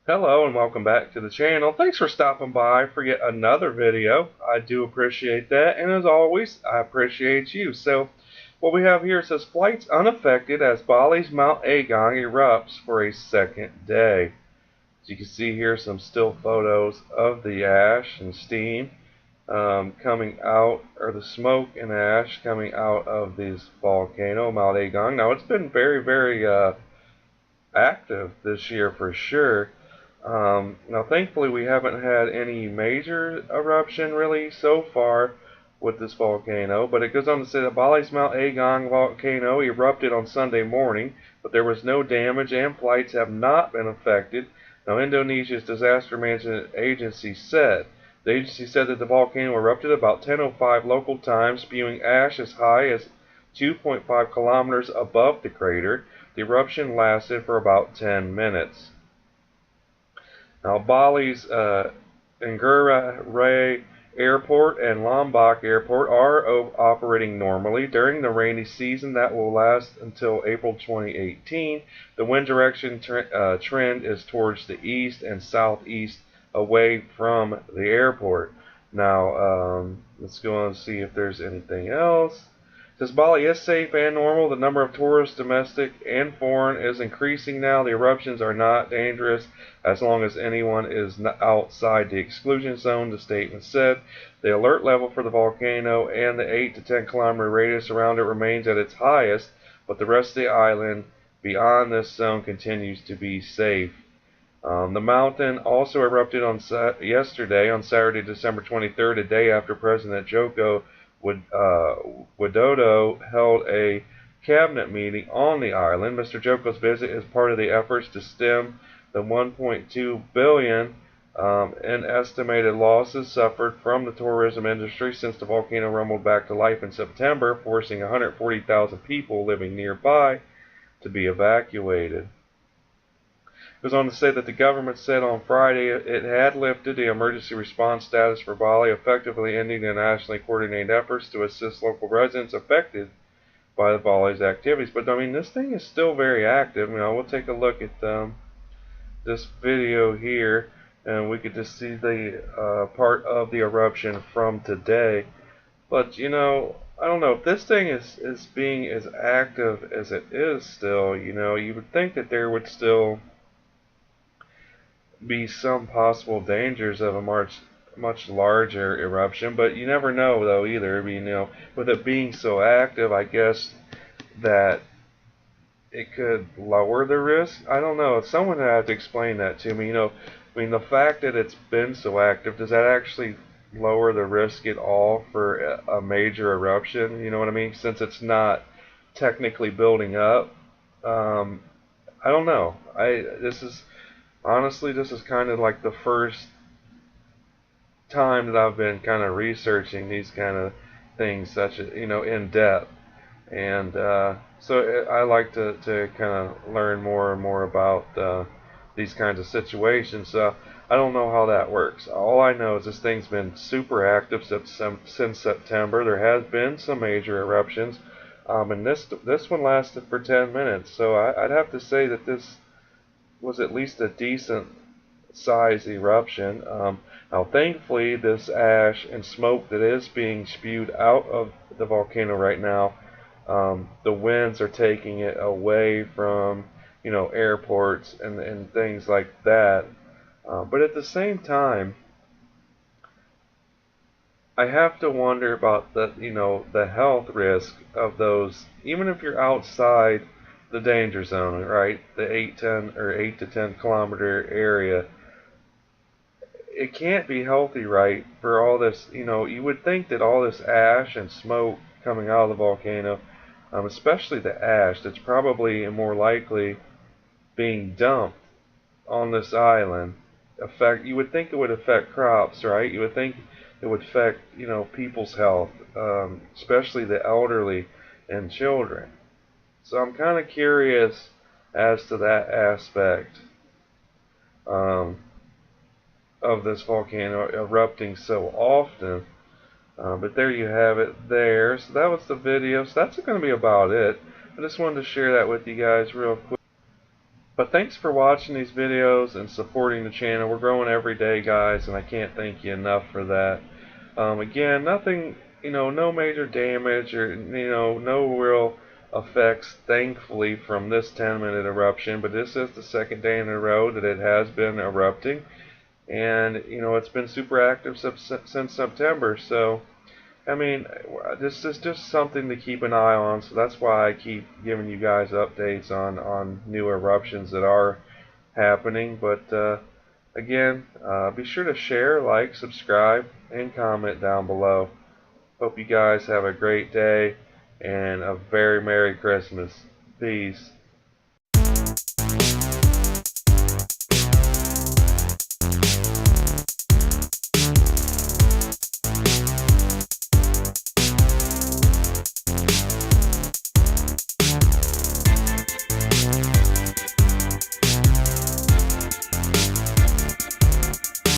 Hello and welcome back to the channel. Thanks for stopping by for yet another video. I do appreciate that, and as always, I appreciate you. So, what we have here says flights unaffected as Bali's Mount Agung erupts for a second day. As you can see here, some still photos of the ash and steam coming out, or the smoke and ash coming out of this volcano, Mount Agung. Now, it's been very active this year for sure. Now, thankfully, we haven't had any major eruption really so far with this volcano, but it goes on to say that Bali's Mount Agung volcano erupted on Sunday morning, but there was no damage and flights have not been affected. Now, Indonesia's disaster management agency said. The agency said that the volcano erupted about 10:05 local time, spewing ash as high as 2.5 kilometers above the crater. The eruption lasted for about 10 minutes. Now, Bali's Ngurah Rai Airport and Lombok Airport are operating normally during the rainy season that will last until April 2018. The wind direction trend is towards the east and southeast away from the airport. Now, let's go and see if there's anything else. Says Bali is safe and normal. The number of tourists, domestic and foreign, is increasing now. The eruptions are not dangerous as long as anyone is outside the exclusion zone, the statement said. The alert level for the volcano and the 8 to 10 kilometer radius around it remains at its highest, but the rest of the island beyond this zone continues to be safe. The mountain also erupted on yesterday, on Saturday, December 23rd, a day after President Joko Widodo held a cabinet meeting on the island. Mr. Joko's visit is part of the efforts to stem the 1.2 billion in estimated losses suffered from the tourism industry since the volcano rumbled back to life in September, forcing 140,000 people living nearby to be evacuated. It goes on to say that the government said on Friday it had lifted the emergency response status for Bali, effectively ending the nationally coordinated efforts to assist local residents affected by the Bali's activities. But I mean, this thing is still very active. We'll take a look at this video here, and we could just see the part of the eruption from today. But I don't know if this thing is being as active as it is still. You would think that there would still be some possible dangers of a much larger eruption, but you never know though either. With it being so active, I guess that it could lower the risk. I don't know. Someone had to explain that to me. The fact that it's been so active, does that actually lower the risk at all for a major eruption? You know what I mean? Since it's not technically building up. I don't know. Honestly, this is kind of like the first time that I've been kind of researching these kind of things, such as, in depth. And so I like to kind of learn more and more about these kinds of situations. I don't know how that works. All I know is this thing's been super active since September. There has been some major eruptions, and this one lasted for 10 minutes. So I'd have to say that this was at least a decent size eruption. Now, thankfully, this ash and smoke that is being spewed out of the volcano right now, the winds are taking it away from, airports and things like that. But at the same time, I have to wonder about the health risk of those, even if you're outside the danger zone, right? The 8 to 10 kilometer area. It can't be healthy, right? For all this, you would think that all this ash and smoke coming out of the volcano, especially the ash, that's probably more likely being dumped on this island. You would think it would affect crops, right? You would think it would affect, people's health, especially the elderly and children. So I'm kind of curious as to that aspect of this volcano erupting so often. But there you have it there. So that was the video. So that's going to be about it. I just wanted to share that with you guys real quick. But thanks for watching these videos and supporting the channel. We're growing every day, guys, and I can't thank you enough for that. Again, nothing, no major damage or, no real effects, thankfully, from this 10-minute eruption. But this is the second day in a row that it has been erupting. And, it's been super active since September. So, I mean, this is just something to keep an eye on, so that's why I keep giving you guys updates on new eruptions that are happening. But again, be sure to share, like, subscribe, and comment down below. Hope you guys have a great day and a very Merry Christmas. Peace.